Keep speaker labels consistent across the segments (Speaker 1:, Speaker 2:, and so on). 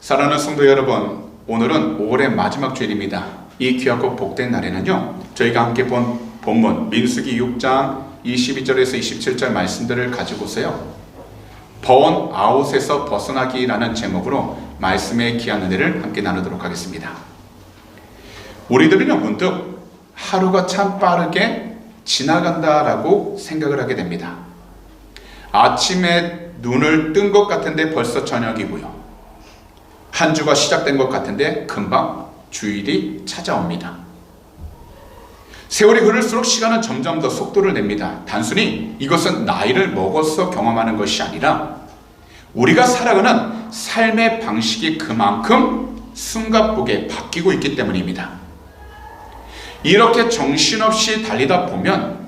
Speaker 1: 사랑하는 성도 여러분, 오늘은 5월의 마지막 주일입니다. 이 귀하고 복된 날에는요, 저희가 함께 본 본문 민수기 6장 22절에서 27절 말씀들을 가지고서요, 번아웃에서 벗어나기라는 제목으로 말씀의 귀한 은혜를 함께 나누도록 하겠습니다. 우리들은요, 문득 하루가 참 빠르게 지나간다라고 생각을 하게 됩니다. 아침에 눈을 뜬 것 같은데 벌써 저녁이고요. 한 주가 시작된 것 같은데 금방 주일이 찾아옵니다. 세월이 흐를수록 시간은 점점 더 속도를 냅니다. 단순히 이것은 나이를 먹어서 경험하는 것이 아니라 우리가 살아가는 삶의 방식이 그만큼 숨가쁘게 바뀌고 있기 때문입니다. 이렇게 정신없이 달리다 보면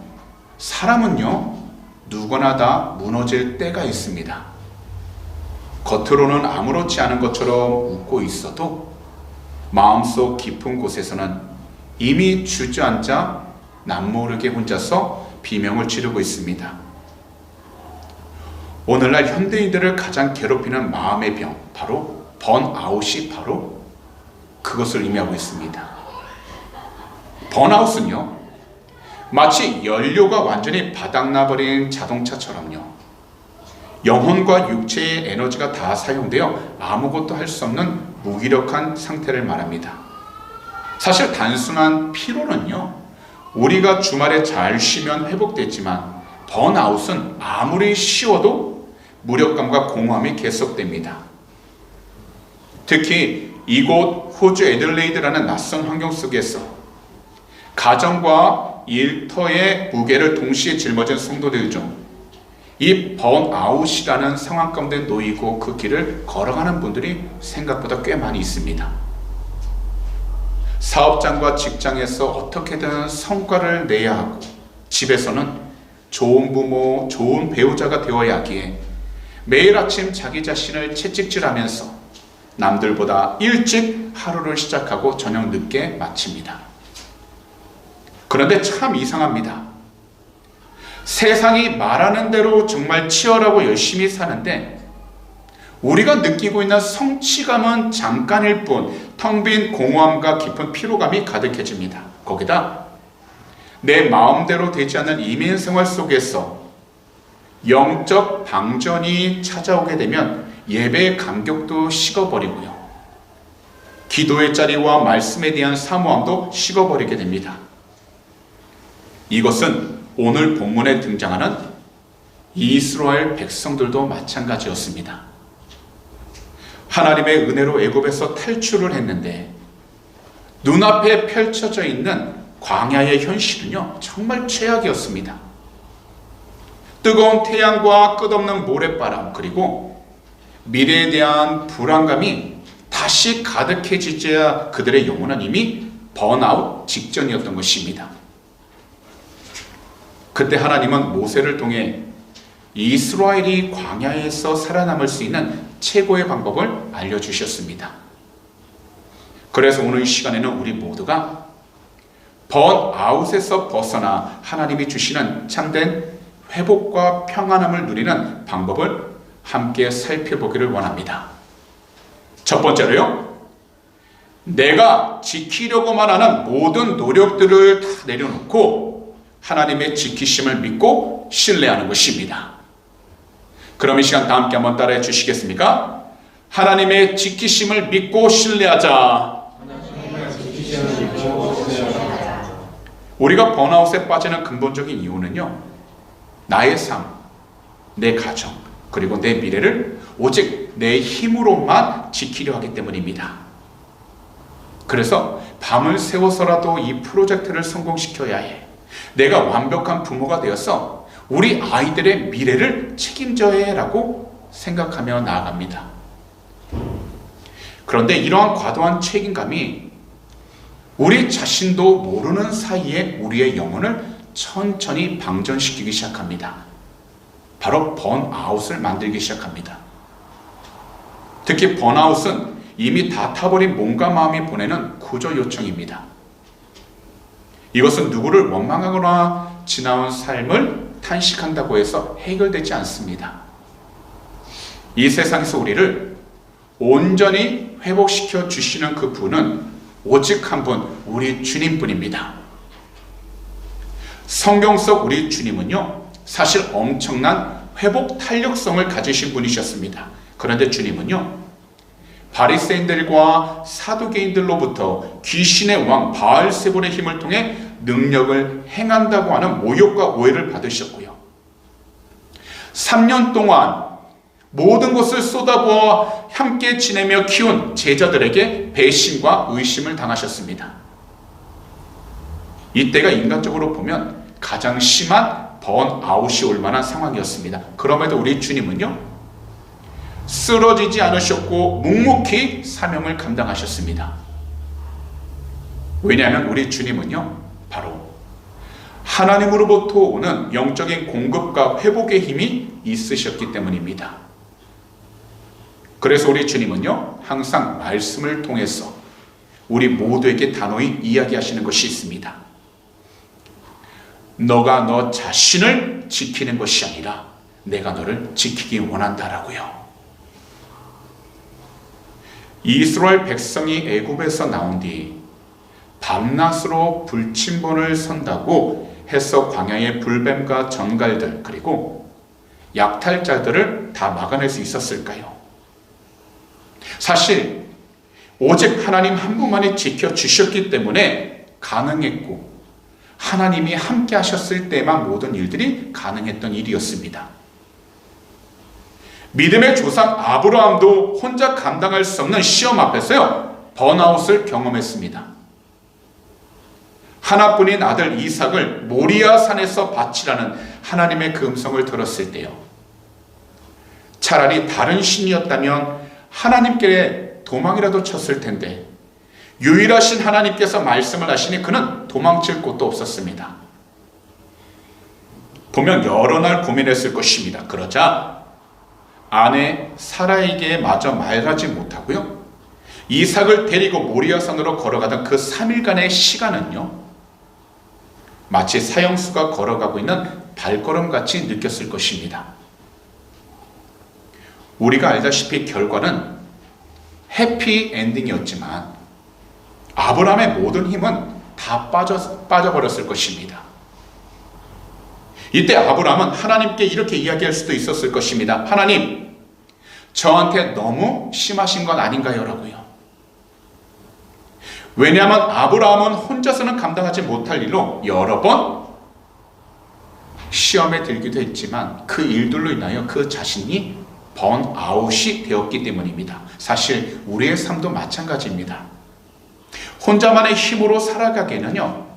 Speaker 1: 사람은요, 누구나 다 무너질 때가 있습니다. 겉으로는 아무렇지 않은 것처럼 웃고 있어도 마음속 깊은 곳에서는 이미 주저앉아 남모르게 혼자서 비명을 지르고 있습니다. 오늘날 현대인들을 가장 괴롭히는 마음의 병, 바로 번아웃이 바로 그것을 의미하고 있습니다. 번아웃은요, 마치 연료가 완전히 바닥나버린 자동차처럼요, 영혼과 육체의 에너지가 다 사용되어 아무것도 할 수 없는 무기력한 상태를 말합니다. 사실 단순한 피로는요, 우리가 주말에 잘 쉬면 회복되지만 번아웃은 아무리 쉬어도 무력감과 공허함이 계속됩니다. 특히 이곳 호주 애들레이드라는 낯선 환경 속에서 가정과 일터의 무게를 동시에 짊어진 성도들 중 이 번아웃이라는 상황 가운데 놓이고 그 길을 걸어가는 분들이 생각보다 꽤 많이 있습니다. 사업장과 직장에서 어떻게든 성과를 내야 하고, 집에서는 좋은 부모, 좋은 배우자가 되어야 하기에 매일 아침 자기 자신을 채찍질하면서 남들보다 일찍 하루를 시작하고 저녁 늦게 마칩니다. 그런데 참 이상합니다. 세상이 말하는 대로 정말 치열하고 열심히 사는데 우리가 느끼고 있는 성취감은 잠깐일 뿐 텅 빈 공허함과 깊은 피로감이 가득해집니다. 거기다 내 마음대로 되지 않는 이민 생활 속에서 영적 방전이 찾아오게 되면 예배의 감격도 식어버리고요, 기도의 자리와 말씀에 대한 사모함도 식어버리게 됩니다. 이것은 오늘 본문에 등장하는 이스라엘 백성들도 마찬가지였습니다. 하나님의 은혜로 애굽에서 탈출을 했는데 눈앞에 펼쳐져 있는 광야의 현실은요, 정말 최악이었습니다. 뜨거운 태양과 끝없는 모래바람, 그리고 미래에 대한 불안감이 다시 가득해지자 그들의 영혼은 이미 번아웃 직전이었던 것입니다. 그때 하나님은 모세를 통해 이스라엘이 광야에서 살아남을 수 있는 최고의 방법을 알려주셨습니다. 그래서 오늘 이 시간에는 우리 모두가 번아웃에서 벗어나 하나님이 주시는 참된 회복과 평안함을 누리는 방법을 함께 살펴보기를 원합니다. 첫 번째로요, 내가 지키려고만 하는 모든 노력들을 다 내려놓고 하나님의 지키심을 믿고 신뢰하는 것입니다. 그럼 이 시간 다 함께 한번 따라해 주시겠습니까? 하나님의 지키심을 믿고 신뢰하자. 우리가 번아웃에 빠지는 근본적인 이유는요, 나의 삶, 내 가정, 그리고 내 미래를 오직 내 힘으로만 지키려 하기 때문입니다. 그래서 밤을 새워서라도 이 프로젝트를 성공시켜야 해. 내가 완벽한 부모가 되어서 우리 아이들의 미래를 책임져야 해라고 생각하며 나아갑니다. 그런데 이러한 과도한 책임감이 우리 자신도 모르는 사이에 우리의 영혼을 천천히 방전시키기 시작합니다. 바로 번아웃을 만들기 시작합니다. 특히 번아웃은 이미 다 타버린 몸과 마음이 보내는 구조 요청입니다. 이것은 누구를 원망하거나 지나온 삶을 탄식한다고 해서 해결되지 않습니다. 이 세상에서 우리를 온전히 회복시켜 주시는 그 분은 오직 한 분, 우리 주님뿐입니다. 성경 속 우리 주님은요, 사실 엄청난 회복 탄력성을 가지신 분이셨습니다. 그런데 주님은요, 바리새인들과 사두개인들로부터 귀신의 왕 바알세불의 힘을 통해 능력을 행한다고 하는 모욕과 오해를 받으셨고요. 3년 동안 모든 것을 쏟아부어 함께 지내며 키운 제자들에게 배신과 의심을 당하셨습니다. 이때가 인간적으로 보면 가장 심한 번아웃이 올 만한 상황이었습니다. 그럼에도 우리 주님은요, 쓰러지지 않으셨고 묵묵히 사명을 감당하셨습니다. 왜냐하면 우리 주님은요, 바로 하나님으로부터 오는 영적인 공급과 회복의 힘이 있으셨기 때문입니다. 그래서 우리 주님은요, 항상 말씀을 통해서 우리 모두에게 단호히 이야기하시는 것이 있습니다. 너가 너 자신을 지키는 것이 아니라 내가 너를 지키기 원한다라고요. 이스라엘 백성이 애굽에서 나온 뒤 밤낮으로 불침번을 선다고 해서 광야의 불뱀과 전갈들 그리고 약탈자들을 다 막아낼 수 있었을까요? 사실 오직 하나님 한 분만이 지켜주셨기 때문에 가능했고, 하나님이 함께 하셨을 때만 모든 일들이 가능했던 일이었습니다. 믿음의 조상 아브라함도 혼자 감당할 수 없는 시험 앞에서요, 번아웃을 경험했습니다. 하나뿐인 아들 이삭을 모리아 산에서 바치라는 하나님의 그 음성을 들었을 때요, 차라리 다른 신이었다면 하나님께 도망이라도 쳤을 텐데 유일하신 하나님께서 말씀을 하시니 그는 도망칠 곳도 없었습니다. 분명 여러 날 고민했을 것입니다. 그러자 아내 사라에게 마저 말하지 못하고요, 이삭을 데리고 모리아산으로 걸어가던 그 3일간의 시간은요, 마치 사형수가 걸어가고 있는 발걸음같이 느꼈을 것입니다. 우리가 알다시피 결과는 해피엔딩이었지만 아브라함의 모든 힘은 다 빠져버렸을 것입니다. 이때 아브라함은 하나님께 이렇게 이야기할 수도 있었을 것입니다. 하나님, 저한테 너무 심하신 건 아닌가요? 라고요. 왜냐하면 아브라함은 혼자서는 감당하지 못할 일로 여러 번 시험에 들기도 했지만 그 일들로 인하여 그 자신이 번아웃이 되었기 때문입니다. 사실 우리의 삶도 마찬가지입니다. 혼자만의 힘으로 살아가기에는요,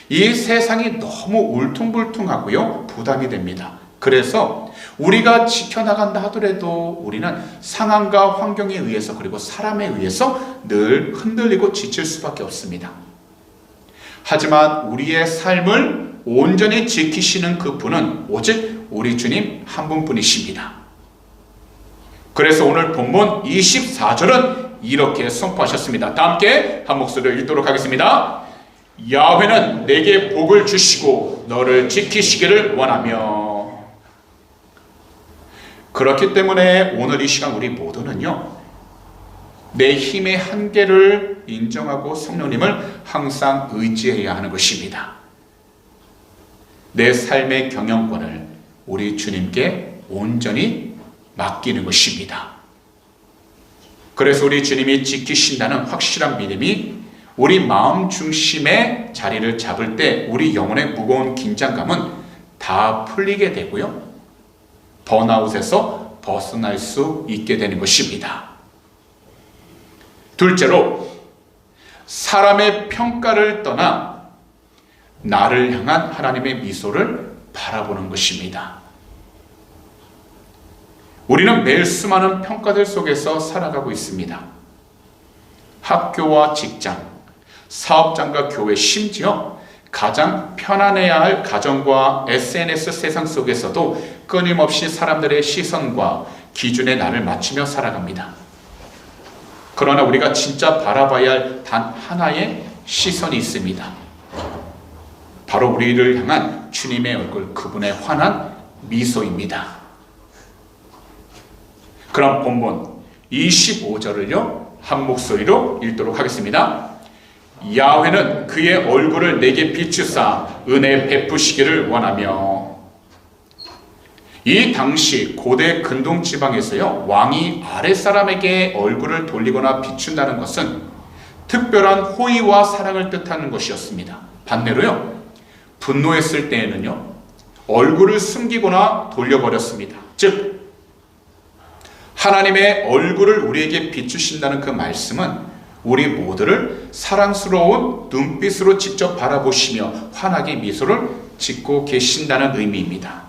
Speaker 1: 이 세상이 너무 울퉁불퉁하고요, 부담이 됩니다. 그래서 우리가 지켜나간다 하더라도 우리는 상황과 환경에 의해서 그리고 사람에 의해서 늘 흔들리고 지칠 수밖에 없습니다. 하지만 우리의 삶을 온전히 지키시는 그 분은 오직 우리 주님 한 분뿐이십니다. 그래서 오늘 본문 24절은 이렇게 선포하셨습니다. 다 함께 한 목소리로 읽도록 하겠습니다. 야훼는 내게 복을 주시고 너를 지키시기를 원하며. 그렇기 때문에 오늘 이 시간 우리 모두는요, 내 힘의 한계를 인정하고 성령님을 항상 의지해야 하는 것입니다. 내 삶의 경영권을 우리 주님께 온전히 맡기는 것입니다. 그래서 우리 주님이 지키신다는 확실한 믿음이 우리 마음 중심의 자리를 잡을 때 우리 영혼의 무거운 긴장감은 다 풀리게 되고요, 번아웃에서 벗어날 수 있게 되는 것입니다. 둘째로, 사람의 평가를 떠나 나를 향한 하나님의 미소를 바라보는 것입니다. 우리는 매일 수많은 평가들 속에서 살아가고 있습니다. 학교와 직장, 사업장과 교회, 심지어 가장 편안해야 할 가정과 SNS 세상 속에서도 끊임없이 사람들의 시선과 기준에 나를 맞추며 살아갑니다. 그러나 우리가 진짜 바라봐야 할 단 하나의 시선이 있습니다. 바로 우리를 향한 주님의 얼굴, 그분의 환한 미소입니다. 그럼 본문 25절을요 한 목소리로 읽도록 하겠습니다. 야훼는 그의 얼굴을 내게 비추사 은혜 베푸시기를 원하며. 이 당시 고대 근동 지방에서요 왕이 아랫사람에게 얼굴을 돌리거나 비춘다는 것은 특별한 호의와 사랑을 뜻하는 것이었습니다. 반대로요 분노했을 때에는요 얼굴을 숨기거나 돌려버렸습니다. 즉 하나님의 얼굴을 우리에게 비추신다는 그 말씀은 우리 모두를 사랑스러운 눈빛으로 직접 바라보시며 환하게 미소를 짓고 계신다는 의미입니다.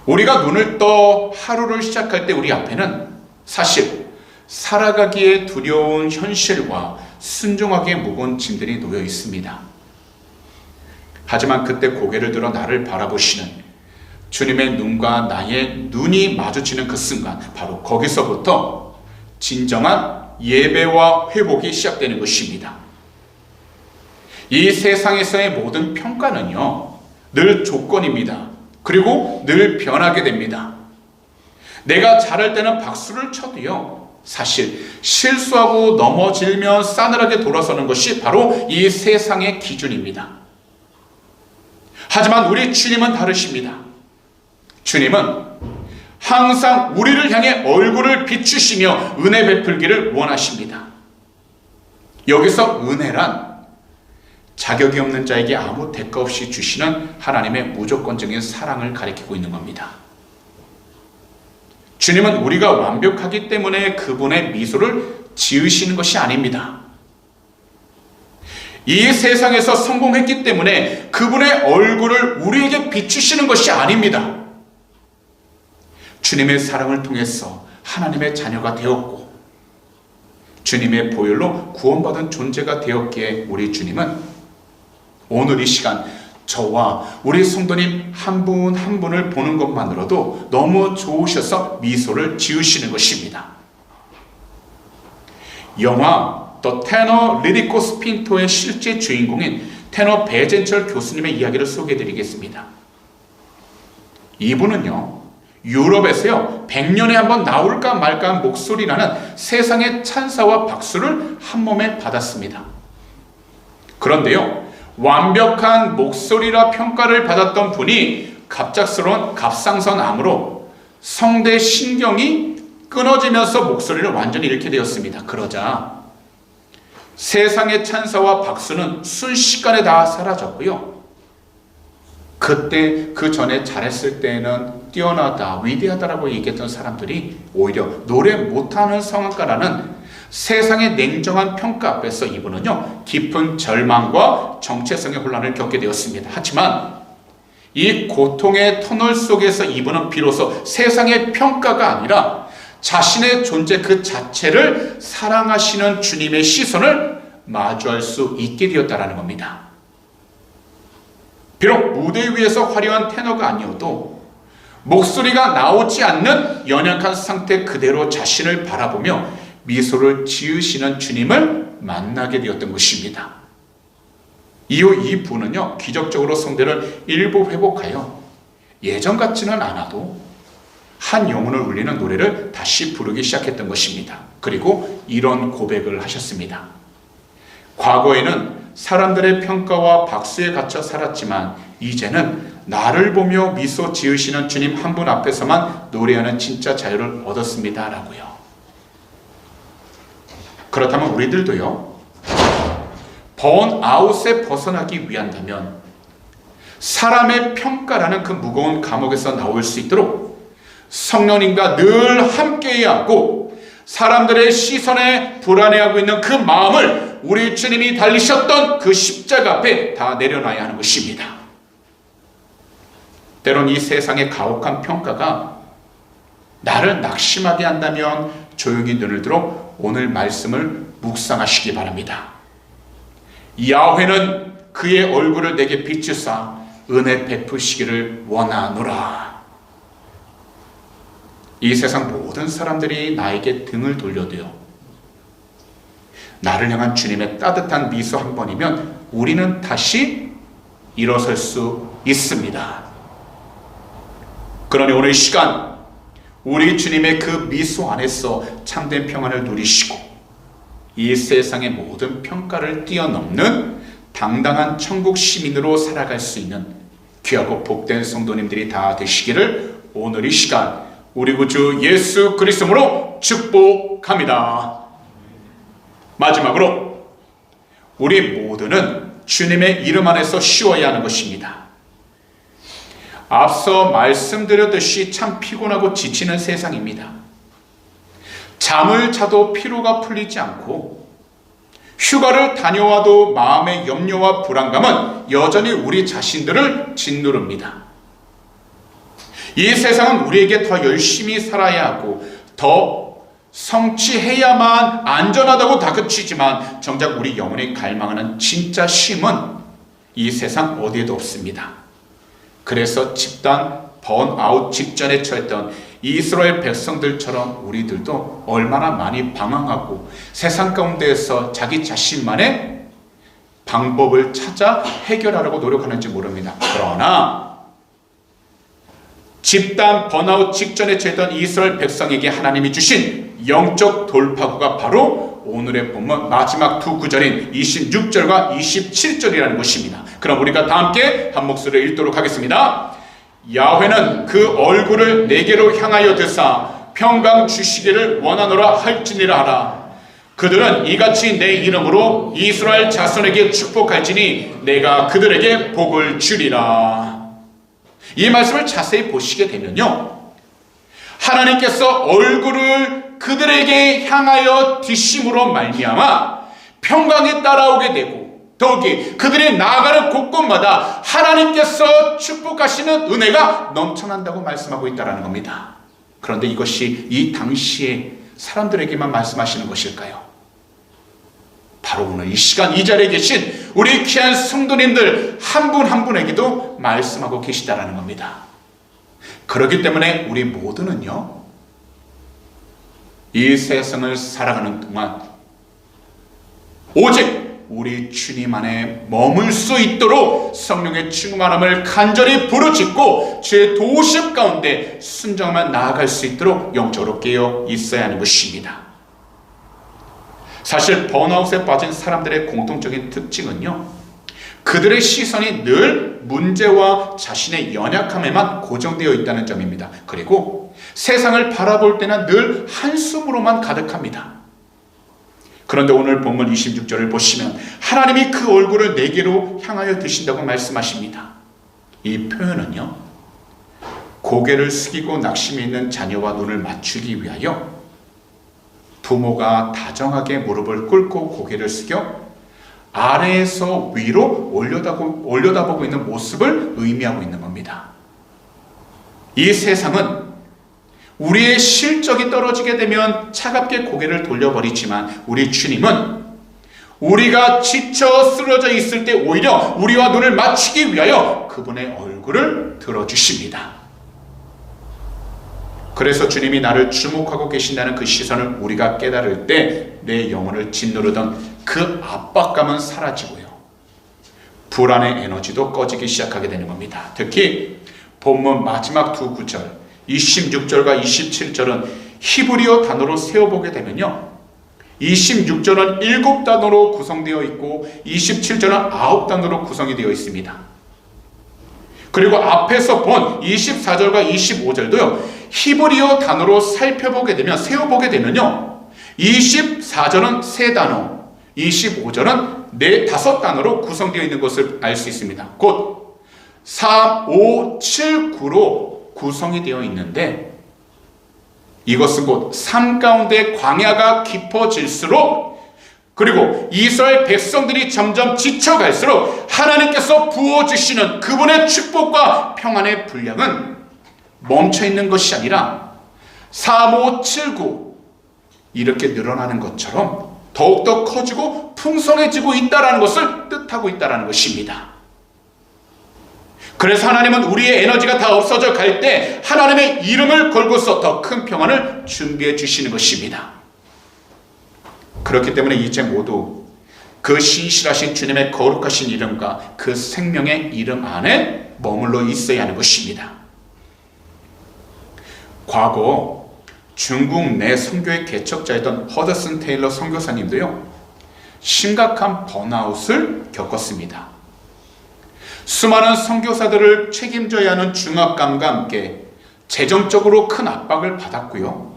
Speaker 1: 우리가 눈을 떠 하루를 시작할 때 우리 앞에는 사실 살아가기에 두려운 현실과 순종하기에 무거운 짐들이 놓여 있습니다. 하지만 그때 고개를 들어 나를 바라보시는 주님의 눈과 나의 눈이 마주치는 그 순간, 바로 거기서부터 진정한 예배와 회복이 시작되는 것입니다. 이 세상에서의 모든 평가는요 늘 조건입니다. 그리고 늘 변하게 됩니다. 내가 잘할 때는 박수를 쳐도요 사실 실수하고 넘어지면 싸늘하게 돌아서는 것이 바로 이 세상의 기준입니다. 하지만 우리 주님은 다르십니다. 주님은 항상 우리를 향해 얼굴을 비추시며 은혜 베풀기를 원하십니다. 여기서 은혜란 자격이 없는 자에게 아무 대가 없이 주시는 하나님의 무조건적인 사랑을 가리키고 있는 겁니다. 주님은 우리가 완벽하기 때문에 그분의 미소를 지으시는 것이 아닙니다. 이 세상에서 성공했기 때문에 그분의 얼굴을 우리에게 비추시는 것이 아닙니다. 주님의 사랑을 통해서 하나님의 자녀가 되었고 주님의 보혈로 구원받은 존재가 되었기에 우리 주님은 오늘 이 시간 저와 우리 성도님 한 분 한 분을 보는 것만으로도 너무 좋으셔서 미소를 지으시는 것입니다. 영화 더 테너 리디코 스핀토의 실제 주인공인 테너 배젠철 교수님의 이야기를 소개해드리겠습니다. 이분은요 유럽에서요 100년에 한번 나올까 말까 한 목소리라는 세상의 찬사와 박수를 한몸에 받았습니다. 그런데요 완벽한 목소리라 평가를 받았던 분이 갑작스러운 갑상선암으로 성대 신경이 끊어지면서 목소리를 완전히 잃게 되었습니다. 그러자 세상의 찬사와 박수는 순식간에 다 사라졌고요. 그때 그 전에 잘했을 때는 뛰어나다, 위대하다라고 얘기했던 사람들이 오히려 노래 못하는 상황가라는 세상의 냉정한 평가 앞에서 이분은요 깊은 절망과 정체성의 혼란을 겪게 되었습니다. 하지만 이 고통의 터널 속에서 이분은 비로소 세상의 평가가 아니라 자신의 존재 그 자체를 사랑하시는 주님의 시선을 마주할 수 있게 되었다는 겁니다. 비록 무대 위에서 화려한 테너가 아니어도 목소리가 나오지 않는 연약한 상태 그대로 자신을 바라보며 미소를 지으시는 주님을 만나게 되었던 것입니다. 이후 이 분은요 기적적으로 성대를 일부 회복하여 예전 같지는 않아도 한 영혼을 울리는 노래를 다시 부르기 시작했던 것입니다. 그리고 이런 고백을 하셨습니다. 과거에는 사람들의 평가와 박수에 갇혀 살았지만 이제는 나를 보며 미소 지으시는 주님 한 분 앞에서만 노래하는 진짜 자유를 얻었습니다 라고요. 그렇다면 우리들도요 번아웃에 벗어나기 위한다면 사람의 평가라는 그 무거운 감옥에서 나올 수 있도록 성령님과 늘 함께해야 하고 사람들의 시선에 불안해하고 있는 그 마음을 우리 주님이 달리셨던 그 십자가 앞에 다 내려놔야 하는 것입니다. 때론 이 세상의 가혹한 평가가 나를 낙심하게 한다면 조용히 눈을 들어 오늘 말씀을 묵상하시기 바랍니다. 야훼는 그의 얼굴을 내게 비추사 은혜 베푸시기를 원하노라. 이 세상 모든 사람들이 나에게 등을 돌려도요 나를 향한 주님의 따뜻한 미소 한 번이면 우리는 다시 일어설 수 있습니다. 그러니 오늘 이 시간 우리 주님의 그 미소 안에서 참된 평안을 누리시고 이 세상의 모든 평가를 뛰어넘는 당당한 천국 시민으로 살아갈 수 있는 귀하고 복된 성도님들이 다 되시기를 오늘 이 시간 우리 구주 예수 그리스도로 축복합니다. 마지막으로 우리 모두는 주님의 이름 안에서 쉬어야 하는 것입니다. 앞서 말씀드렸듯이 참 피곤하고 지치는 세상입니다. 잠을 자도 피로가 풀리지 않고 휴가를 다녀와도 마음의 염려와 불안감은 여전히 우리 자신들을 짓누릅니다. 이 세상은 우리에게 더 열심히 살아야 하고 더 성취해야만 안전하다고 다그치지만 정작 우리 영혼이 갈망하는 진짜 쉼은 이 세상 어디에도 없습니다. 그래서 집단 번아웃 직전에 처했던 이스라엘 백성들처럼 우리들도 얼마나 많이 방황하고 세상 가운데에서 자기 자신만의 방법을 찾아 해결하려고 노력하는지 모릅니다. 그러나 집단 번아웃 직전에 처했던 이스라엘 백성에게 하나님이 주신 영적 돌파구가 바로 오늘의 본문 마지막 두 구절인 26절과 27절이라는 것입니다. 그럼 우리가 다 함께 한 목소리를 읽도록 하겠습니다. 야훼는 그 얼굴을 내게로 향하여 드사 평강 주시기를 원하노라 할지니라 하라. 그들은 이같이 내 이름으로 이스라엘 자손에게 축복할지니 내가 그들에게 복을 주리라. 이 말씀을 자세히 보시게 되면요, 하나님께서 얼굴을 그들에게 향하여 드심으로 말미암아 평강이 따라오게 되고 더욱이 그들이 나아가는 곳곳마다 하나님께서 축복하시는 은혜가 넘쳐난다고 말씀하고 있다는 겁니다. 그런데 이것이 이 당시에 사람들에게만 말씀하시는 것일까요? 바로 오늘 이 시간 이 자리에 계신 우리 귀한 성도님들 한 분 한 분에게도 말씀하고 계시다는 겁니다. 그렇기 때문에 우리 모두는요, 이 세상을 살아가는 동안 오직 우리 주님 안에 머물 수 있도록 성령의 충만함을 간절히 부르짖고 주의 도우심 가운데 순정만 나아갈 수 있도록 영적으로 깨어 있어야 하는 것입니다. 사실 번아웃에 빠진 사람들의 공통적인 특징은요, 그들의 시선이 늘 문제와 자신의 연약함에만 고정되어 있다는 점입니다. 그리고 세상을 바라볼 때는 늘 한숨으로만 가득합니다. 그런데 오늘 본문 26절을 보시면 하나님이 그 얼굴을 내게로 향하여 드신다고 말씀하십니다. 이 표현은요, 고개를 숙이고 낙심이 있는 자녀와 눈을 맞추기 위하여 부모가 다정하게 무릎을 꿇고 고개를 숙여 아래에서 위로 올려다보고 있는 모습을 의미하고 있는 겁니다. 이 세상은 우리의 실적이 떨어지게 되면 차갑게 고개를 돌려버리지만 우리 주님은 우리가 지쳐 쓰러져 있을 때 오히려 우리와 눈을 맞추기 위하여 그분의 얼굴을 들어주십니다. 그래서 주님이 나를 주목하고 계신다는 그 시선을 우리가 깨달을 때 내 영혼을 짓누르던 그 압박감은 사라지고요, 불안의 에너지도 꺼지기 시작하게 되는 겁니다. 특히 본문 마지막 두 구절 26절과 27절은 히브리어 단어로 세어보게 되면요, 26절은 7단어로 구성되어 있고 27절은 9단어로 구성이 되어 있습니다. 그리고 앞에서 본 24절과 25절도요 히브리어 단어로 살펴보게 되면 세어보게 되면요 24절은 3단어, 25절은 5단어로 구성되어 있는 것을 알 수 있습니다. 곧 3, 5, 7, 9로 구성이 되어 있는데 이것은 곧 삶 가운데 광야가 깊어질수록 그리고 이스라엘 백성들이 점점 지쳐갈수록 하나님께서 부어주시는 그분의 축복과 평안의 분량은 멈춰있는 것이 아니라 3, 5, 7, 9 이렇게 늘어나는 것처럼 더욱더 커지고 풍성해지고 있다는 것을 뜻하고 있다는 것입니다. 그래서 하나님은 우리의 에너지가 다 없어져 갈 때 하나님의 이름을 걸고서 더 큰 평안을 준비해 주시는 것입니다. 그렇기 때문에 이제 모두 그 신실하신 주님의 거룩하신 이름과 그 생명의 이름 안에 머물러 있어야 하는 것입니다. 과거 중국 내 선교의 개척자였던 허드슨 테일러 선교사님도요, 심각한 번아웃을 겪었습니다. 수많은 선교사들을 책임져야 하는 중압감과 함께 재정적으로 큰 압박을 받았고요,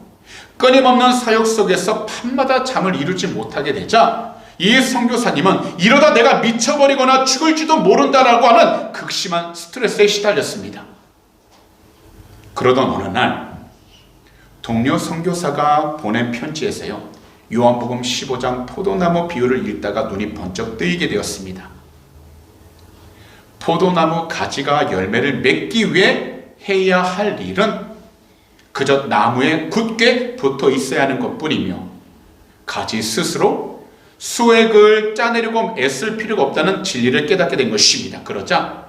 Speaker 1: 끊임없는 사역 속에서 밤마다 잠을 이루지 못하게 되자 이 선교사님은 이러다 내가 미쳐버리거나 죽을지도 모른다라고 하는 극심한 스트레스에 시달렸습니다. 그러던 어느 날 동료 선교사가 보낸 편지에서요, 요한복음 15장 포도나무 비유를 읽다가 눈이 번쩍 뜨이게 되었습니다. 포도나무 가지가 열매를 맺기 위해 해야 할 일은 그저 나무에 굳게 붙어 있어야 하는 것뿐이며, 가지 스스로 수액을 짜내려고 애쓸 필요가 없다는 진리를 깨닫게 된 것입니다. 그러자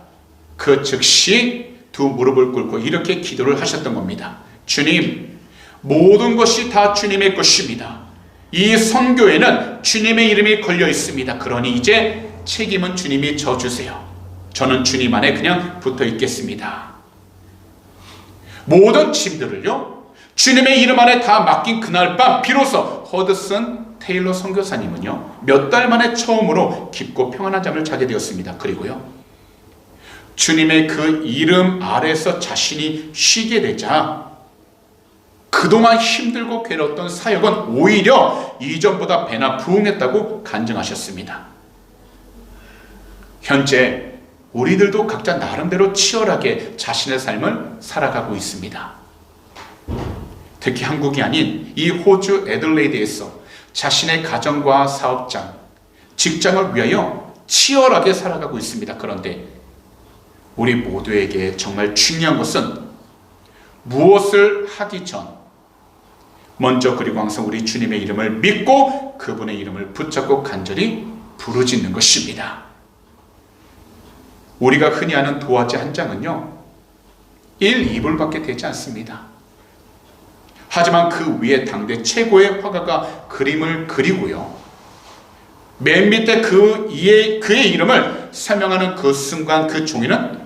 Speaker 1: 그 즉시 두 무릎을 꿇고 이렇게 기도를 하셨던 겁니다. 주님, 모든 것이 다 주님의 것입니다. 이 선교에는 주님의 이름이 걸려 있습니다. 그러니 이제 책임은 주님이 져주세요. 저는 주님 안에 그냥 붙어 있겠습니다. 모든 짐들을요, 주님의 이름 안에 다 맡긴 그날 밤 비로소 허드슨 테일러 선교사님은요, 몇 달 만에 처음으로 깊고 평안한 잠을 자게 되었습니다. 그리고요, 주님의 그 이름 아래서 자신이 쉬게 되자 그동안 힘들고 괴로웠던 사역은 오히려 이전보다 배나 부응했다고 간증하셨습니다. 현재 우리들도 각자 나름대로 치열하게 자신의 삶을 살아가고 있습니다. 특히 한국이 아닌 이 호주 애들레이드에서 자신의 가정과 사업장, 직장을 위하여 치열하게 살아가고 있습니다. 그런데 우리 모두에게 정말 중요한 것은 무엇을 하기 전 먼저 그리고 항상 우리 주님의 이름을 믿고 그분의 이름을 붙잡고 간절히 부르짖는 것입니다. 우리가 흔히 아는 도화지 한 장은요, 1, 2불밖에 되지 않습니다. 하지만 그 위에 당대 최고의 화가가 그림을 그리고요, 맨 밑에 그의 이름을 설명하는 그 순간 그 종이는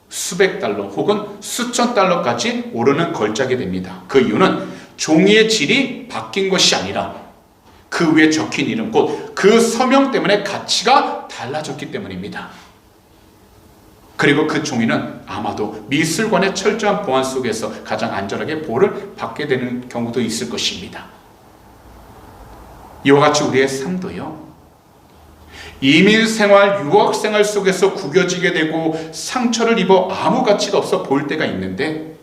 Speaker 1: 수백 달러 혹은 수천 달러까지 오르는 걸작이 됩니다. 그 이유는 종이의 질이 바뀐 것이 아니라 그 위에 적힌 이름, 곧 그 서명 때문에 가치가 달라졌기 때문입니다. 그리고 그 종이는 아마도 미술관의 철저한 보안 속에서 가장 안전하게 보호를 받게 되는 경우도 있을 것입니다. 이와 같이 우리의 삶도요, 이민생활, 유학생활 속에서 구겨지게 되고 상처를 입어 아무 가치가 없어 보일 때가 있는데,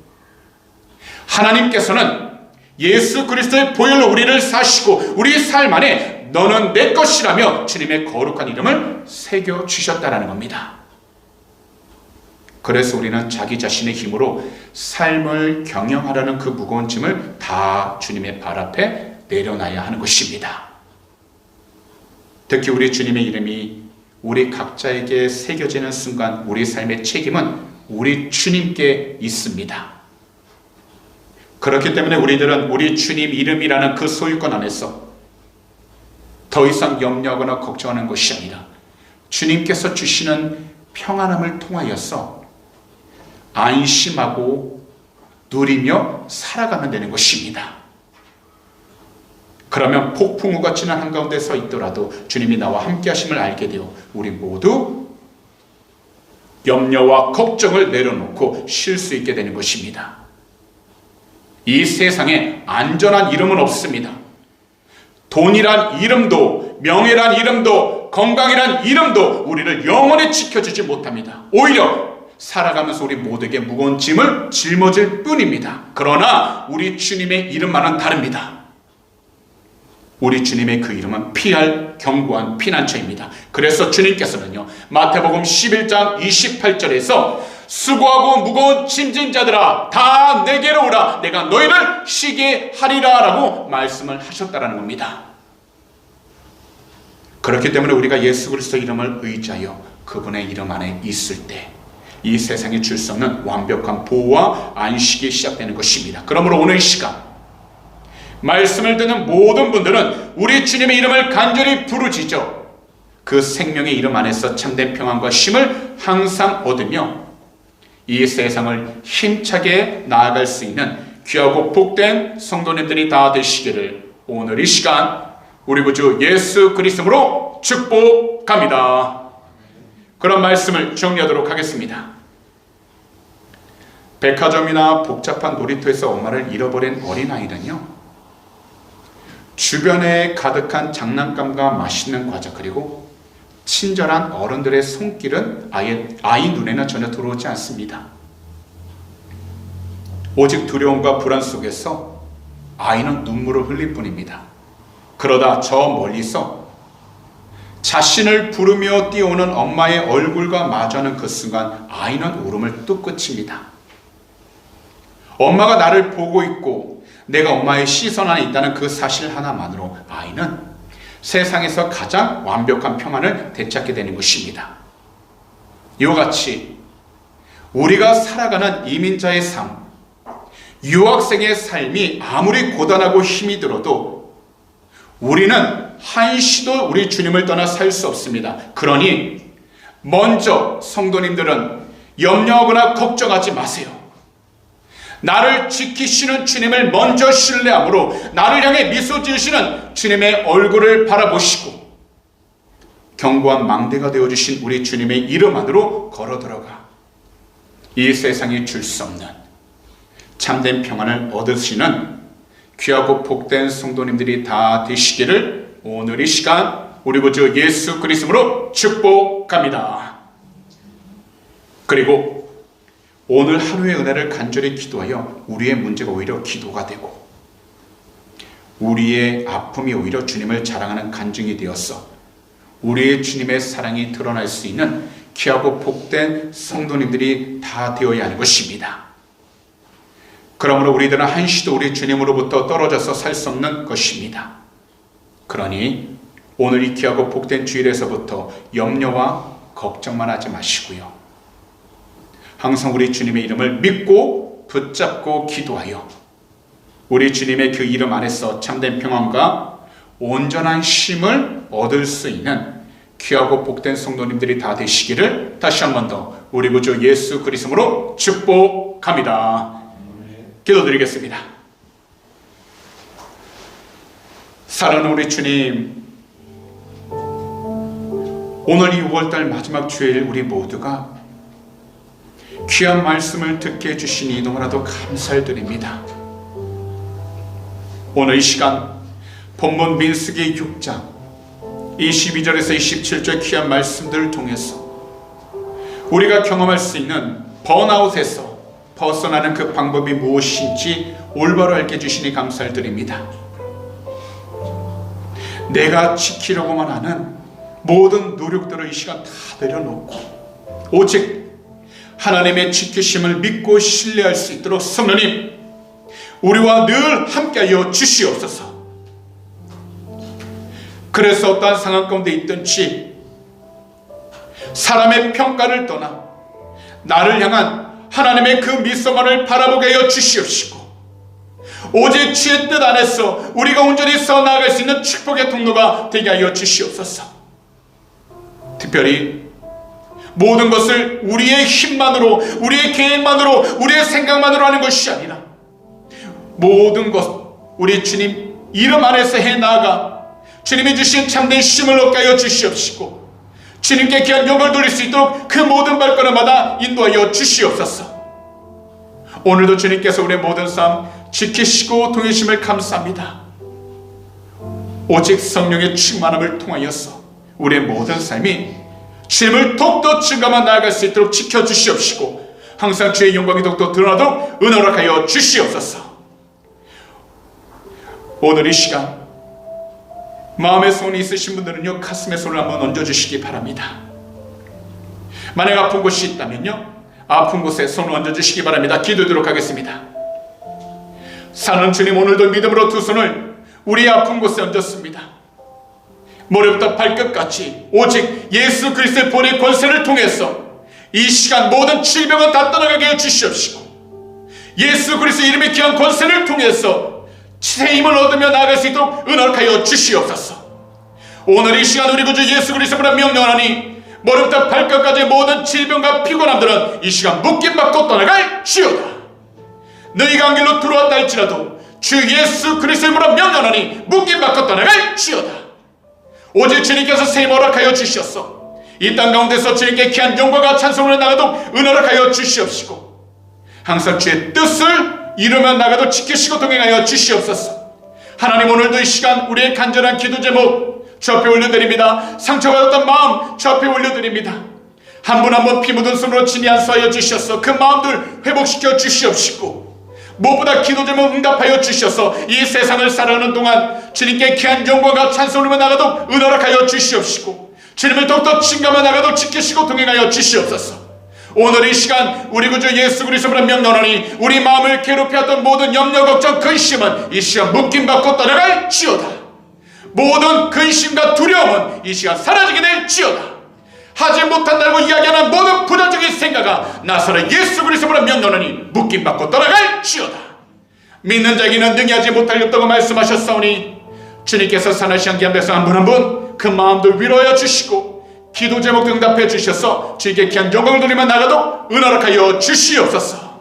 Speaker 1: 하나님께서는 예수 그리스도의 보혈로 우리를 사시고 우리 삶 안에 너는 내 것이라며 주님의 거룩한 이름을 새겨주셨다라는 겁니다. 그래서 우리는 자기 자신의 힘으로 삶을 경영하려는 그 무거운 짐을 다 주님의 발 앞에 내려놔야 하는 것입니다. 특히 우리 주님의 이름이 우리 각자에게 새겨지는 순간 우리 삶의 책임은 우리 주님께 있습니다. 그렇기 때문에 우리들은 우리 주님 이름이라는 그 소유권 안에서 더 이상 염려하거나 걱정하는 것이 아니라 주님께서 주시는 평안함을 통하여서 안심하고 누리며 살아가면 되는 것입니다. 그러면 폭풍우가 지난 한가운데 서 있더라도 주님이 나와 함께 하심을 알게 되어 우리 모두 염려와 걱정을 내려놓고 쉴 수 있게 되는 것입니다. 이 세상에 안전한 이름은 없습니다. 돈이란 이름도, 명예란 이름도, 건강이란 이름도 우리를 영원히 지켜주지 못합니다. 오히려 살아가면서 우리 모두에게 무거운 짐을 짊어질 뿐입니다. 그러나 우리 주님의 이름만은 다릅니다. 우리 주님의 그 이름은 피할 견고한 피난처입니다. 그래서 주님께서는요, 마태복음 11장 28절에서 수고하고 무거운 짐진 자들아 다 내게로 오라, 내가 너희를 쉬게 하리라 라고 말씀을 하셨다라는 겁니다. 그렇기 때문에 우리가 예수 그리스도 이름을 의지하여 그분의 이름 안에 있을 때 이 세상에 줄 수 없는 완벽한 보호와 안식이 시작되는 것입니다. 그러므로 오늘 이 시간 말씀을 듣는 모든 분들은 우리 주님의 이름을 간절히 부르짖어 그 생명의 이름 안에서 참된 평안과 쉼을 항상 얻으며 이 세상을 힘차게 나아갈 수 있는 귀하고 복된 성도님들이 다 되시기를 오늘 이 시간 우리 구주 예수 그리스도로 축복합니다. 그런 말씀을 정리하도록 하겠습니다. 백화점이나 복잡한 놀이터에서 엄마를 잃어버린 어린아이는요, 주변에 가득한 장난감과 맛있는 과자 그리고 친절한 어른들의 손길은 아이 눈에는 전혀 들어오지 않습니다. 오직 두려움과 불안 속에서 아이는 눈물을 흘릴 뿐입니다. 그러다 저 멀리서 자신을 부르며 뛰어오는 엄마의 얼굴과 마주하는 그 순간 아이는 울음을 뚝 그칩니다. 엄마가 나를 보고 있고 내가 엄마의 시선 안에 있다는 그 사실 하나만으로 아이는 세상에서 가장 완벽한 평안을 되찾게 되는 것입니다. 이와 같이 우리가 살아가는 이민자의 삶, 유학생의 삶이 아무리 고단하고 힘이 들어도 우리는 한시도 우리 주님을 떠나 살 수 없습니다. 그러니 먼저 성도님들은 염려하거나 걱정하지 마세요. 나를 지키시는 주님을 먼저 신뢰함으로 나를 향해 미소 지으시는 주님의 얼굴을 바라보시고 견고한 망대가 되어주신 우리 주님의 이름 안으로 걸어 들어가 이 세상이 줄 수 없는 참된 평안을 얻으시는 귀하고 복된 성도님들이 다 되시기를 오늘 이 시간 우리 구주 예수 그리스도로 축복합니다. 그리고 오늘 하루의 은혜를 간절히 기도하여 우리의 문제가 오히려 기도가 되고 우리의 아픔이 오히려 주님을 자랑하는 간증이 되어서 우리의 주님의 사랑이 드러날 수 있는 귀하고 복된 성도님들이 다 되어야 하는 것입니다. 그러므로 우리들은 한시도 우리 주님으로부터 떨어져서 살 수 없는 것입니다. 그러니 오늘 이 귀하고 복된 주일에서부터 염려와 걱정만 하지 마시고요, 항상 우리 주님의 이름을 믿고 붙잡고 기도하여 우리 주님의 그 이름 안에서 참된 평안과 온전한 쉼을 얻을 수 있는 귀하고 복된 성도님들이 다 되시기를 다시 한 번 더 우리 구주 예수 그리스도로 축복합니다. 기도드리겠습니다. 사랑하는 우리 주님, 오늘 이 5월달 마지막 주일 우리 모두가 귀한 말씀을 듣게 해주시니 너무나도 감사를 드립니다. 오늘 이 시간 본문 민수기 6장 22절에서 27절 귀한 말씀들을 통해서 우리가 경험할 수 있는 번아웃에서 벗어나는 그 방법이 무엇인지 올바로 알게 해주시니 감사를 드립니다. 내가 지키려고만 하는 모든 노력들을 이 시간 다 내려놓고 오직 하나님의 지키심을 믿고 신뢰할 수 있도록 성령님 우리와 늘 함께하여 주시옵소서. 그래서 어떠한 상황 가운데 있든지 사람의 평가를 떠나 나를 향한 하나님의 그 미소만을 바라보게 하여 주시옵시고 오직 주의 뜻 안에서 우리가 온전히 서 나아갈 수 있는 축복의 통로가 되게 하여 주시옵소서. 특별히 모든 것을 우리의 힘만으로, 우리의 계획만으로, 우리의 생각만으로 하는 것이 아니라 모든 것 우리 주님 이름 안에서 해나가 주님이 주신 참된 쉼을 얻게 하여 주시옵시고 주님께 귀한 영광을 돌릴 수 있도록 그 모든 발걸음마다 인도하여 주시옵소서. 오늘도 주님께서 우리의 모든 삶 지키시고 통해심을 감사합니다. 오직 성령의 충만함을 통하여서 우리의 모든 삶이 주님을 더욱더 증가만 나아갈 수 있도록 지켜주시옵시고 항상 주의 영광이 더욱더 드러나도록 은혜하여 주시옵소서. 오늘 이 시간 마음의 소원이 있으신 분들은요 가슴에 손을 한번 얹어주시기 바랍니다. 만약 아픈 곳이 있다면요 아픈 곳에 손을 얹어주시기 바랍니다. 기도하도록 하겠습니다. 사는 주님, 오늘도 믿음으로 두 손을 우리의 아픈 곳에 얹었습니다. 머리부터 발끝까지 오직 예수 그리스도의 본의 권세를 통해서 이 시간 모든 질병은 다 떠나가게 해주시옵시고 예수 그리스도의 이름의 귀한 권세를 통해서 새 힘을 얻으며 나아갈 수 있도록 은혜하여 주시옵소서. 오늘 이 시간 우리 구주 예수 그리스도로 명령하니 머리부터 발끝까지 모든 질병과 피곤함들은 이 시간 묶임받고 떠나갈 지어다. 너희가 한 길로 들어왔다 할지라도 주 예수 그리스도의 이름으로 명령하니 묶임받고 떠나갈지어다. 오직 주님께서 새 힘을 허락하여 주시었어. 이 땅 가운데서 주님께 귀한 영광과 찬송을 나가도 은혜하여 주시옵시고, 항상 주의 뜻을 이루며 나가도 지키시고 동행하여 주시옵소서. 하나님, 오늘도 이 시간 우리의 간절한 기도 제목 주 앞에 올려드립니다. 상처받았던 마음 주 앞에 올려드립니다. 한 분 한 분 피 묻은 손으로 친히 안수하여 주셔서 그 마음들 회복시켜 주시옵시고, 무엇보다 기도 제목 응답하여 주셔서 이 세상을 살아가는 동안 주님께 귀한 영광과 찬송을 나가도 은혜하여 주시옵시고, 주님을 더욱더 친감하 나가도 지키시고 동행하여 주시옵소서. 오늘 이 시간 우리 구주 예수 그리스도로 명령하니 우리 마음을 괴롭혔던 모든 염려 걱정 근심은 이 시간 묶임받고 떠나갈지어다. 모든 근심과 두려움은 이 시간 사라지게 될지어다. 하지 못한다고 이야기하는 모든 부정적인 생각아 나사렛 예수 그리스도로 명령하니 묶임받고 떠나갈지어다. 믿는 자에게는 능히 하지 못할 일 없다고 말씀하셨사오니, 주님께서 사나시한 귀한 백성 한 분 한 분 그 마음들 위로하여 주시고 기도 제목 응답해 주셔서 주님께 귀한 영광을 돌리며 나가도 은혜하여 주시옵소서.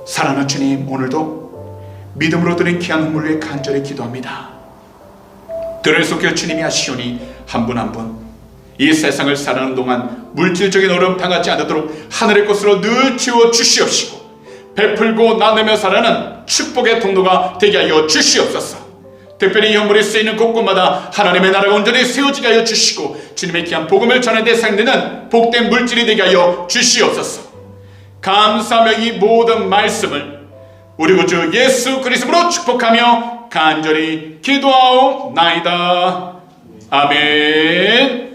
Speaker 1: 사랑하는 주님, 오늘도 믿음으로 드린 귀한 눈물 위에 간절히 기도합니다. 들을 속길 주님이 하시오니 한 분 한 분 이 세상을 살아가는 동안 물질적인 어려움 당하지 않도록 하늘의 것으로 늘 채워 주시옵시고, 베풀고 나누며 살아가는 축복의 통로가 되게 하여 주시옵소서. 특별히 현물이 쓰이는 곳곳마다 하나님의 나라가 온전히 세워지게 하여 주시고, 주님의 귀한 복음을 전하는 데 사용되는 복된 물질이 되게 하여 주시옵소서. 감사하며 이 모든 말씀을 우리 구주 예수 그리스도로 축복하며 간절히 기도하옵나이다. 아멘.